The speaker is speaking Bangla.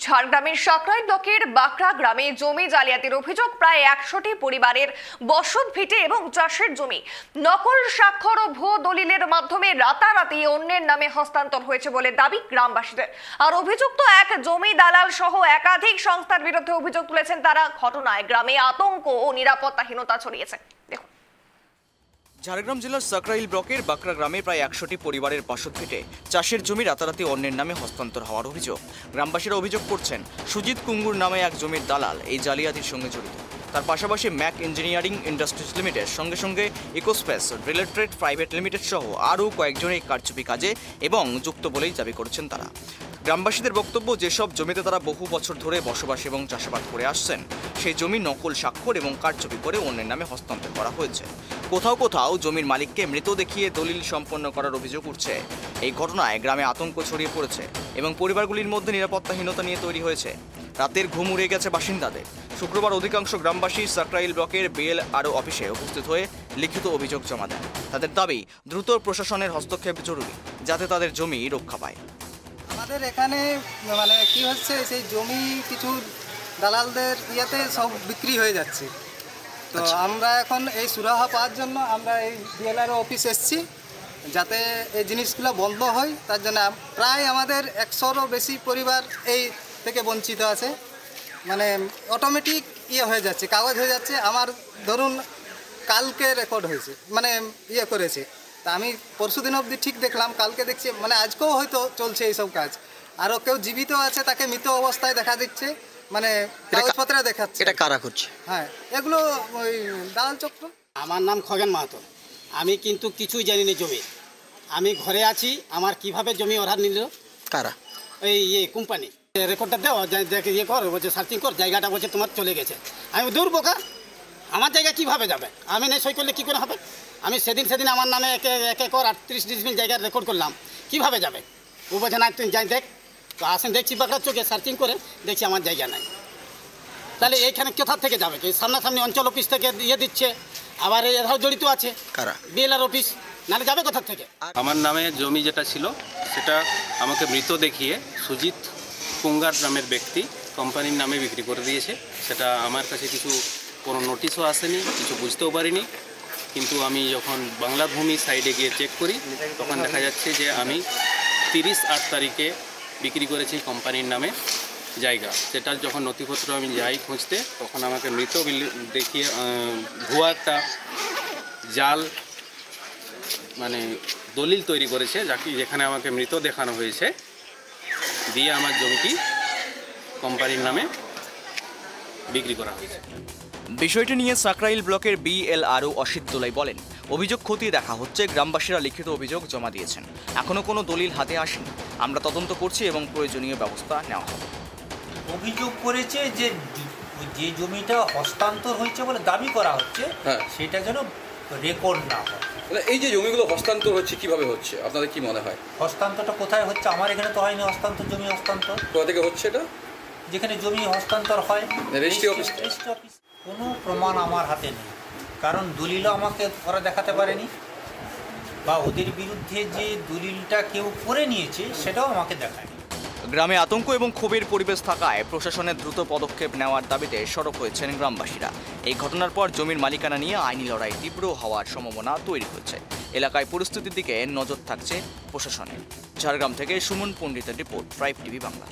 ঝাড়গ্রামের সাকরাইল ব্লকের বাকরা গ্রামে জমি জালিয়াতির অভিযোগ। প্রায় 100টি পরিবারের বসত ভিটে এবং চাষের জমি নকল স্বাক্ষর ও ভুয়ো দলিলের মাধ্যমে রাতারাতি অন্যের নামে হস্তান্তর হয়েছে বলে দাবি গ্রামবাসীদের। আর অভিযুক্ত এক জমি দালাল সহ একাধিক সংস্থার বিরুদ্ধে অভিযোগ তুলেছেন তারা। ঘটনায় গ্রামে আতঙ্ক ও নিরাপত্তাহীনতা ছড়িয়েছে। দেখুন, ঝাড়গ্রাম জেলার সাকরাইল ব্লকের বাকরা গ্রামে প্রায় 100টি পরিবারের বসত ভিটে চাষের জমি রাতারাতি অন্যের নামে হস্তান্তর হওয়ার অভিযোগ। গ্রামবাসীরা অভিযোগ করছেন সুজিত কুঙ্গুর নামে এক জমির দালাল এই জালিয়াতির সঙ্গে জড়িত। তার পাশাপাশি ম্যাক ইঞ্জিনিয়ারিং ইন্ডাস্ট্রিজ লিমিটেড সঙ্গে ইকোস্পেস রিলেটেড প্রাইভেট লিমিটেড সহ আরও কয়েকজন এই কারচুপি কাজে এবং যুক্ত বলেই দাবি করছেন তারা। গ্রামবাসীদের বক্তব্য, যেসব জমিতে তারা বহু বছর ধরে বসবাস এবং চাষাবাদ করে আসছেন সেই জমি নকল স্বাক্ষর এবং কারচুপি করে অন্যের নামে হস্তান্তর করা হয়েছে। কোথাও কোথাও জমির মালিককে মৃত দেখিয়ে দলিল সম্পন্ন করার অভিযোগ উঠছে। এই ঘটনায় গ্রামে আতঙ্ক ছড়িয়ে পড়েছে এবং পরিবারগুলির মধ্যে নিরাপত্তাহীনতা নিয়ে তৈরি হয়েছে। রাতের ঘুম উড়ে গেছে বাসিন্দাদের। শুক্রবার অধিকাংশ গ্রামবাসী সাকরাইল ব্লকের বিএলআরও অফিসে উপস্থিত হয়ে লিখিত অভিযোগ জমা দেন। তাদের দাবি, দ্রুত প্রশাসনের হস্তক্ষেপ জরুরি যাতে তাদের জমি রক্ষা পায়। আমাদের এখানে কি হচ্ছে, সেই জমি কিছু দালালদের ইয়েতে সব বিক্রি হয়ে যাচ্ছে। তো আমরা এখন এই সুরাহা পাওয়ার জন্য আমরা এই বিএলআরও অফিস এসেছি, যাতে এই জিনিসগুলো বন্ধ হয়। তার জন্য প্রায় আমাদের 100রও বেশি পরিবার এই থেকে বঞ্চিত আছে। অটোমেটিক হয়ে যাচ্ছে, কাগজ হয়ে যাচ্ছে। আমার ধরুন কালকে রেকর্ড হয়েছে, করেছে। তা আমি পরশুদিন অবধি ঠিক দেখলাম, কালকে দেখছি, আজকেও হয়তো চলছে এইসব কাজ। আরও কেউ জীবিত আছে, তাকে মৃত অবস্থায় দেখা দিচ্ছে, কাগজপত্রে দেখাচ্ছে। এটা কারা করছে? হ্যাঁ, এগুলো ওই দালাল চক্র। আমার নাম খগেন মাহাতো। আমি কিন্তু কিছুই জানি না জমি। আমি ঘরে আছি, আমার কিভাবে জমি ওরা নিল? কারা? এই কোম্পানি। রেকর্ডটা দেওয়া দেখে কর, বলছে সার্চিং কর, জায়গাটা বলছে তোমার চলে গেছে। আমি দূর বোকা, আমার জায়গা কিভাবে যাবে? আমি না সই করলে কী করে হবে? আমি সেদিন আমার নামে এক একর 38 ডিসমিল জায়গার রেকর্ড করলাম, কিভাবে যাবে? ও বলছে না, তুই যাই দেখ। তো আসেন, দেখছি বাঁকড়ার চোখে সার্চিং করে দেখছি আমার জায়গা নাই। তাহলে এইখানে কোথা থেকে যাবে? সামনাসামনি অঞ্চল অফিস থেকে দিচ্ছে, আবার এরাও জড়িত আছে। কারা? বিএলআর অফিস, নাহলে যাবে কোথা থেকে? আমার নামে জমি যেটা ছিল সেটা আমাকে মৃত দেখিয়ে সুজিত কুঙ্গার নামের ব্যক্তি কোম্পানির নামে বিক্রি করে দিয়েছে। সেটা আমার কাছে কোনো নোটিশও আসেনি, কিছু বুঝতেও পারিনি। কিন্তু আমি যখন বাংলা ভূমি সাইডে গিয়ে চেক করি, তখন দেখা যাচ্ছে যে আমি 30/8 তারিখে বিক্রি করেছি কোম্পানির নামে জায়গা। সেটা যখন নথিপত্র আমি যাই খুঁজতে, তখন আমাকে মৃত দেখিয়ে ভুয়া একটা জাল দলিল তৈরি করেছে, যেখানে আমাকে মৃত দেখানো হয়েছে, দিয়ে আমার জমিটি কোম্পানির নামে বিক্রি করা হয়েছে। বিষয়টি নিয়ে সাকরাইল ব্লকের বিএলআরও অসিত দোলাই বলেন, অভিযোগ খতিয়ে দেখা হচ্ছে। গ্রামবাসীরা লিখিত অভিযোগ জমা দিয়েছেন, এখনও কোনো দলিল হাতে আসেনি। আমরা তদন্ত করছি এবং প্রয়োজনীয় ব্যবস্থা নেওয়া হবে। অভিযোগ করেছে যে জমিটা হস্তান্তর হয়েছে বলে দাবি করা হচ্ছে, সেটা যেন রেকর্ড না হয়। এই যে জমিগুলো হস্তান্তর হচ্ছে, কিভাবে হচ্ছে আপনাদের কি মনে হয়? হস্তান্তরটা কোথায় হচ্ছে? আমার এখানে তো হয়নি হস্তান্তর, জমি হস্তান্তর। কোথা থেকে হচ্ছে এটা? যেখানে জমি হস্তান্তর হয়, রেজিস্ট্রি অফিস। কোনো প্রমাণ আমার হাতে নেই, কারণ দলিলও আমাকে ওরা দেখাতে পারেনি, বা ওদের বিরুদ্ধে যে দলিলটা কেউ করে নিয়েছে সেটাও আমাকে দেখায়নি। গ্রামে আতঙ্ক এবং ক্ষোভের পরিবেশ থাকায় প্রশাসনের দ্রুত পদক্ষেপ নেওয়ার দাবিতে সরব হয়েছেন গ্রামবাসীরা। এই ঘটনার পর জমির মালিকানা নিয়ে আইনি লড়াই তীব্র হওয়ার সম্ভাবনা তৈরি হয়েছে। এলাকায় পরিস্থিতির দিকে নজর থাকছে প্রশাসনের। ঝাড়গ্রাম থেকে সুমন পণ্ডিতের রিপোর্ট, ট্রাইব টিভি বাংলা।